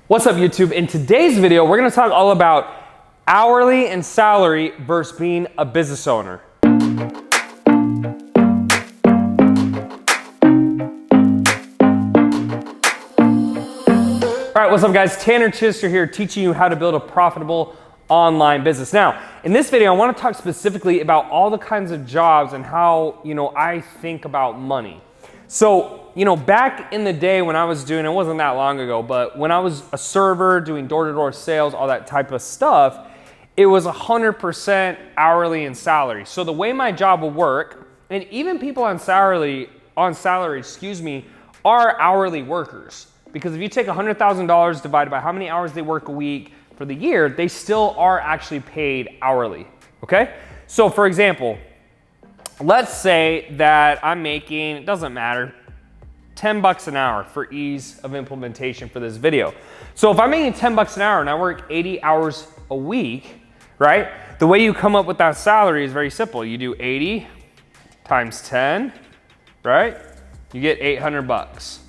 What's up, YouTube? In today's video, we're gonna talk all about hourly and salary versus being a business owner. All right, what's up guys? Tanner Chittister here, teaching you how to build a profitable online business. Now, in this video, I wanna talk specifically about all the kinds of jobs and how, I think about money. So, back in the day when I was doing, it wasn't that long ago, but when I was a server doing door-to-door sales, all that type of stuff, it was 100% hourly and salary. So the way my job would work, and even people on salary, are hourly workers. Because if you take $100,000 divided by how many hours they work a week for the year, they still are actually paid hourly, okay? So for example, let's say that I'm making, it doesn't matter, 10 bucks an hour for ease of implementation for this video. So if I'm making 10 bucks an hour and I work 80 hours a week, right? The way you come up with that salary is very simple. You do 80 times 10, right? You get 800 bucks.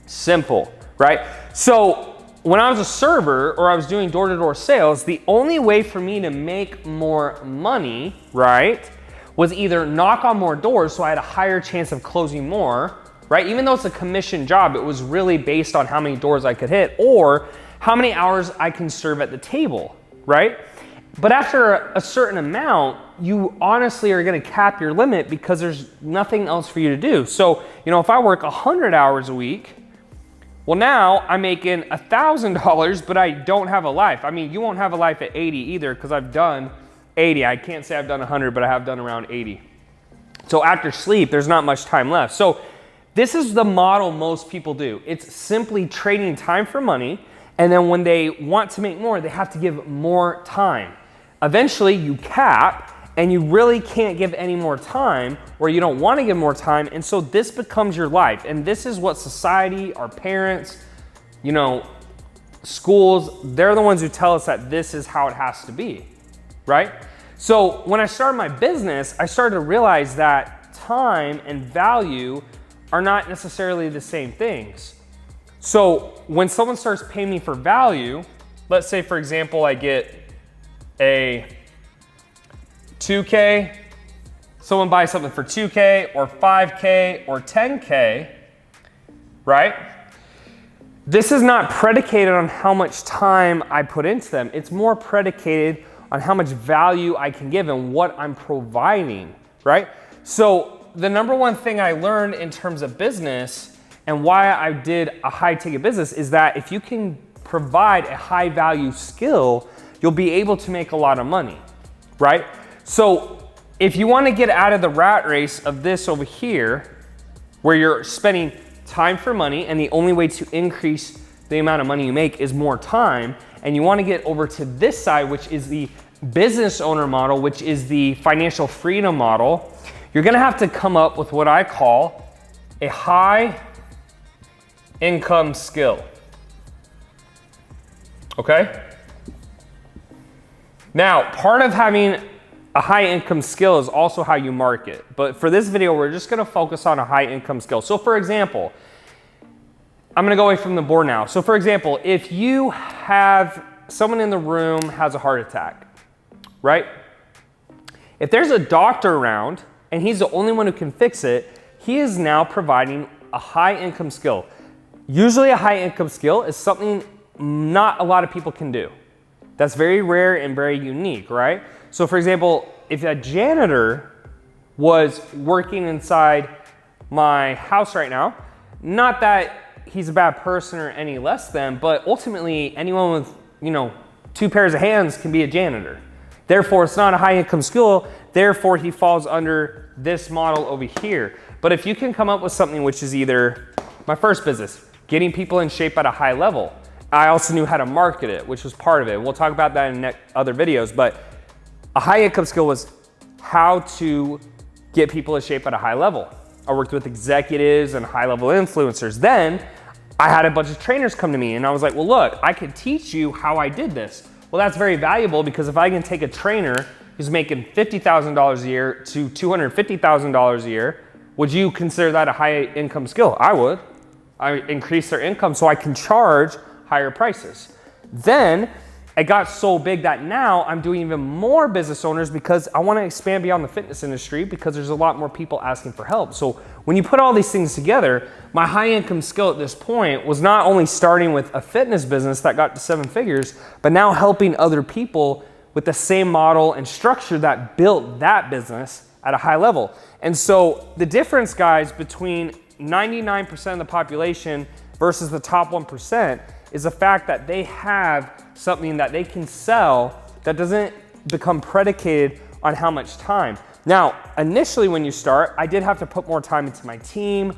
Simple, right? So when I was a server or I was doing door-to-door sales, the only way for me to make more money, right, was either knock on more doors so I had a higher chance of closing more, right? Even though it's a commission job, it was really based on how many doors I could hit or how many hours I can serve at the table, right? But after a certain amount, you honestly are gonna cap your limit because there's nothing else for you to do. So, if I work 100 hours a week, well now I'm making $1,000, but I don't have a life. I mean, you won't have a life at 80 either because I've done 80. I can't say I've done 100, but I have done around 80. So after sleep, there's not much time left. So this is the model most people do. It's simply trading time for money, and then when they want to make more, they have to give more time. Eventually you cap, and you really can't give any more time, or you don't want to give more time, and so this becomes your life. And this is what society, our parents, schools, they're the ones who tell us that this is how it has to be, right? So when I started my business, I started to realize that time and value are not necessarily the same things. So when someone starts paying me for value, let's say for example, I get a 2K, someone buys something for 2K or 5K or 10K, right? This is not predicated on how much time I put into them. It's more predicated on how much value I can give and what I'm providing, right? So the number one thing I learned in terms of business and why I did a high ticket business is that if you can provide a high value skill, you'll be able to make a lot of money, right? So if you want to get out of the rat race of this over here, where you're spending time for money and the only way to increase the amount of money you make is more time, and you want to get over to this side, which is the business owner model, which is the financial freedom model, you're gonna have to come up with what I call a high income skill, okay? Now, part of having a high income skill is also how you market, but for this video, we're just gonna focus on a high income skill. So for example, I'm gonna go away from the board now. So for example, if you have someone in the room has a heart attack, right? If there's a doctor around and he's the only one who can fix it, he is now providing a high income skill. Usually a high income skill is something not a lot of people can do. That's very rare and very unique, right? So for example, if a janitor was working inside my house right now, not that he's a bad person or any less than, but ultimately anyone with, 2 pairs of hands can be a janitor. Therefore, it's not a high income skill. Therefore, he falls under this model over here. But if you can come up with something which is either my first business, getting people in shape at a high level. I also knew how to market it, which was part of it. We'll talk about that in other videos, but a high income skill was how to get people in shape at a high level. I worked with executives and high level influencers. Then I had a bunch of trainers come to me and I was like, well, look, I can teach you how I did this. Well, that's very valuable because if I can take a trainer who's making $50,000 a year to $250,000 a year, would you consider that a high income skill? I would. I increase their income so I can charge higher prices. Then it got so big that now I'm doing even more business owners because I want to expand beyond the fitness industry because there's a lot more people asking for help. So when you put all these things together, my high income skill at this point was not only starting with a fitness business that got to 7 figures, but now helping other people with the same model and structure that built that business at a high level. And so the difference, guys, between 99% of the population versus the top 1% is the fact that they have something that they can sell that doesn't become predicated on how much time. Now, initially when you start, I did have to put more time into my team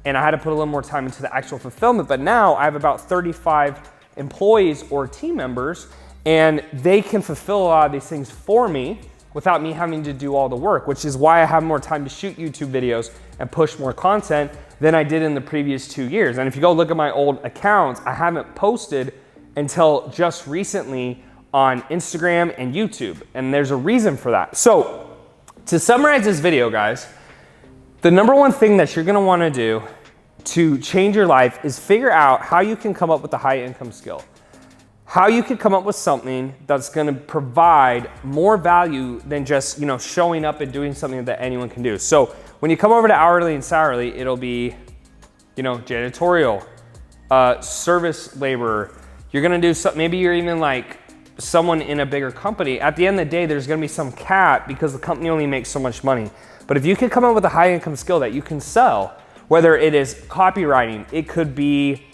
and I had to put a little more time into the actual fulfillment, but now I have about 35 employees or team members and they can fulfill a lot of these things for me without me having to do all the work, which is why I have more time to shoot YouTube videos and push more content than I did in the previous 2 years. And if you go look at my old accounts, I haven't posted until just recently on Instagram and YouTube. And there's a reason for that. So to summarize this video, guys, the number one thing that you're gonna wanna do to change your life is figure out how you can come up with a high income skill. How you could come up with something that's gonna provide more value than just showing up and doing something that anyone can do. So when you come over to hourly and salary, it'll be janitorial, service laborer. You're gonna do something, maybe you're even like someone in a bigger company. At the end of the day, there's gonna be some cap because the company only makes so much money. But if you could come up with a high income skill that you can sell, whether it is copywriting, it could be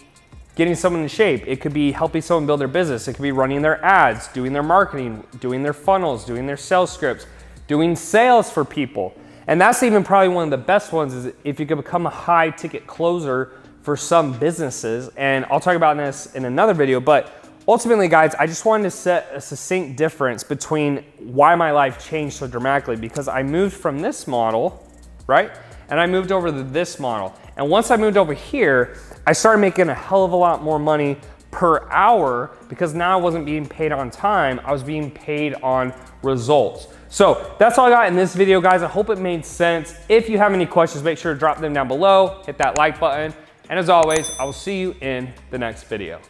getting someone in shape, it could be helping someone build their business, it could be running their ads, doing their marketing, doing their funnels, doing their sales scripts, doing sales for people. And that's even probably one of the best ones is if you could become a high ticket closer for some businesses. And I'll talk about this in another video, but ultimately guys, I just wanted to set a succinct difference between why my life changed so dramatically because I moved from this model, right? And I moved over to this model. And once I moved over here, I started making a hell of a lot more money per hour because now I wasn't being paid on time, I was being paid on results. So that's all I got in this video, guys. I hope it made sense. If you have any questions, make sure to drop them down below, hit that like button. And as always, I will see you in the next video.